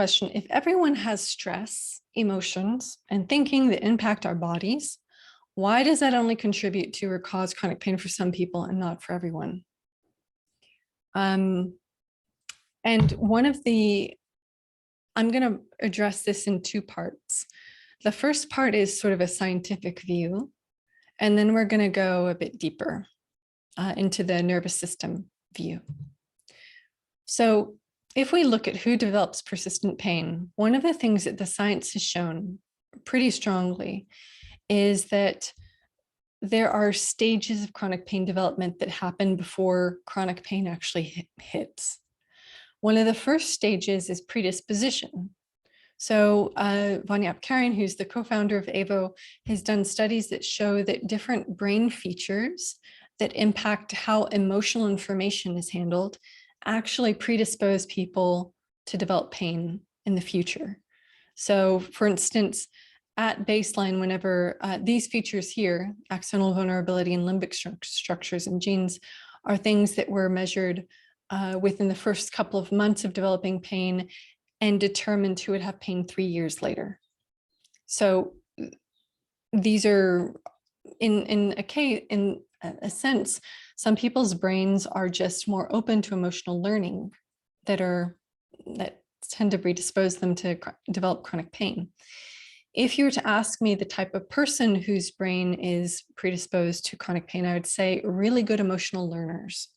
question. If everyone has stress, emotions, and thinking that impact our bodies, why does that only contribute to or cause chronic pain for some people and not for everyone? And I'm going to address this in two parts. The first part is sort of a scientific view, and then we're going to go a bit deeper into the nervous system view. So if we look at who develops persistent pain, one of the things that the science has shown pretty strongly is that there are stages of chronic pain development that happen before chronic pain actually hits. One of the first stages is predisposition. So Vanya Apkarian, who's the co-founder of AVO, has done studies that show that different brain features that impact how emotional information is handled actually predispose people to develop pain in the future. So for instance, at baseline, whenever these features here, axonal vulnerability and limbic structures and genes, are things that were measured within the first couple of months of developing pain and determined who would have pain 3 years later. So these are, in a sense, some people's brains are just more open to emotional learning that tend to predispose them to develop chronic pain. If you were to ask me the type of person whose brain is predisposed to chronic pain, I would say really good emotional learners.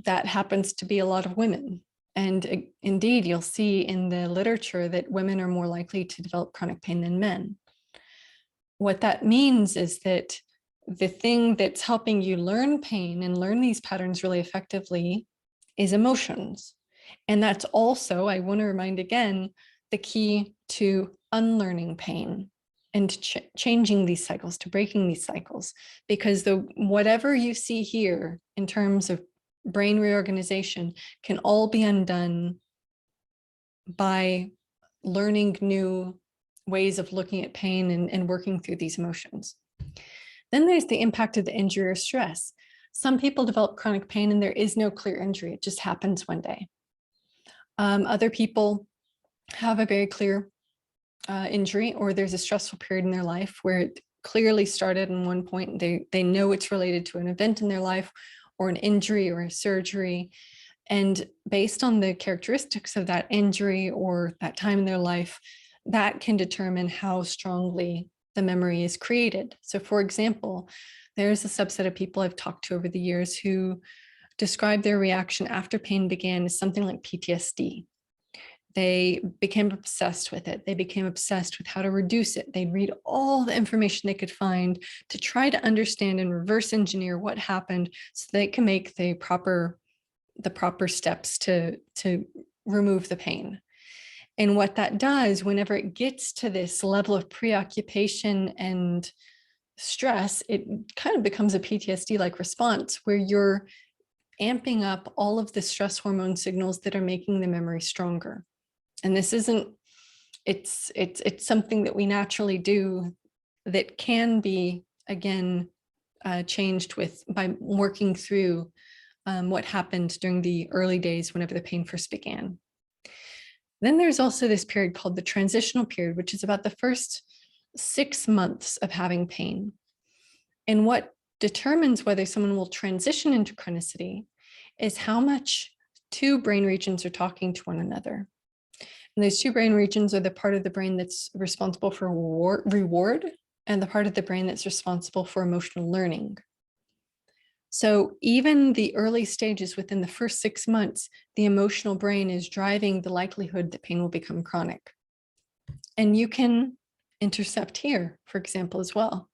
That happens to be a lot of women. And indeed, you'll see in the literature that women are more likely to develop chronic pain than men. What that means is that the thing that's helping you learn pain and learn these patterns really effectively is emotions. And that's also, I want to remind again, the key to unlearning pain and changing these cycles, to breaking these cycles, because whatever you see here in terms of brain reorganization can all be undone by learning new ways of looking at pain and working through these emotions. Then there's the impact of the injury or stress. Some people develop chronic pain and there is no clear injury. It just happens one day. Other people have a very clear injury, or there's a stressful period in their life where it clearly started in one point. They know it's related to an event in their life or an injury or a surgery. And based on the characteristics of that injury or that time in their life, that can determine how strongly the memory is created. So for example, there's a subset of people I've talked to over the years who describe their reaction after pain began as something like PTSD. They became obsessed with it. They became obsessed with how to reduce it. They'd read all the information they could find to try to understand and reverse engineer what happened so they can make the proper steps to remove the pain. And what that does, whenever it gets to this level of preoccupation and stress, it kind of becomes a PTSD-like response where you're amping up all of the stress hormone signals that are making the memory stronger. And this isn't, it's something that we naturally do that can be, again, changed by working through what happened during the early days whenever the pain first began. Then there's also this period called the transitional period, which is about the first 6 months of having pain. And what determines whether someone will transition into chronicity is how much two brain regions are talking to one another. And those two brain regions are the part of the brain that's responsible for reward and the part of the brain that's responsible for emotional learning. So even the early stages within the first 6 months, the emotional brain is driving the likelihood that pain will become chronic. And you can intercept here, for example, as well.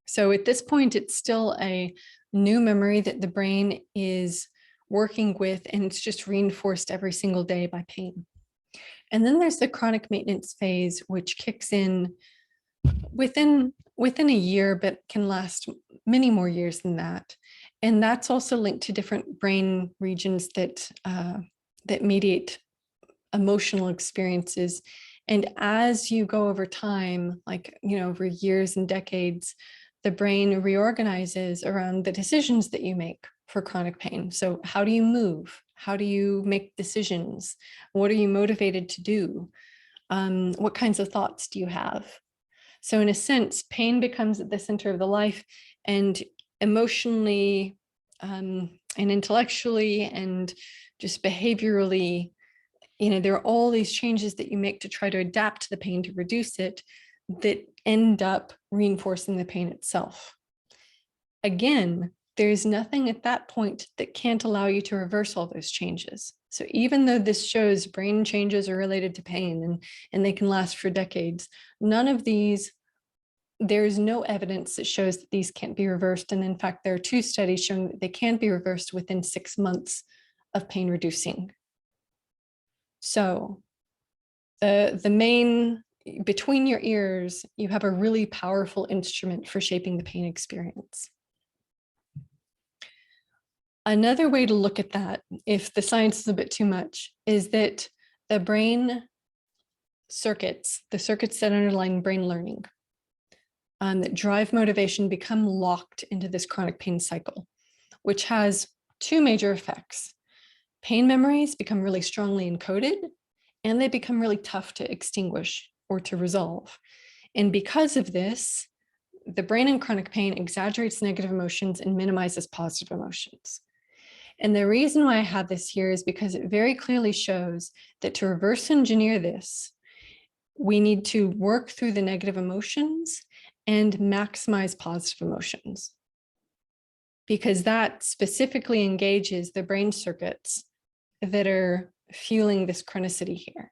So at this point, it's still a new memory that the brain is working with, and it's just reinforced every single day by pain. And then there's the chronic maintenance phase, which kicks in within a year, but can last many more years than that. And that's also linked to different brain regions that mediate emotional experiences. And as you go over time, like, over years and decades, the brain reorganizes around the decisions that you make for chronic pain. So how do you move? How do you make decisions? What are you motivated to do? What kinds of thoughts do you have? So in a sense, pain becomes at the center of the life, and emotionally and intellectually and just behaviorally, there are all these changes that you make to try to adapt to the pain to reduce it that end up reinforcing the pain itself. Again, there's nothing at that point that can't allow you to reverse all those changes. So even though this shows brain changes are related to pain and they can last for decades, none of these, there's no evidence that shows that these can't be reversed. And in fact, there are 2 studies showing that they can be reversed within 6 months of pain reducing. So the main, between your ears, you have a really powerful instrument for shaping the pain experience. Another way to look at that, if the science is a bit too much, is that the brain circuits, the circuits that underlie brain learning, that drive motivation, become locked into this chronic pain cycle, which has 2 major effects. Pain memories become really strongly encoded, and they become really tough to extinguish or to resolve. And because of this, the brain in chronic pain exaggerates negative emotions and minimizes positive emotions. And the reason why I have this here is because it very clearly shows that to reverse engineer this, we need to work through the negative emotions and maximize positive emotions, because that specifically engages the brain circuits that are fueling this chronicity here.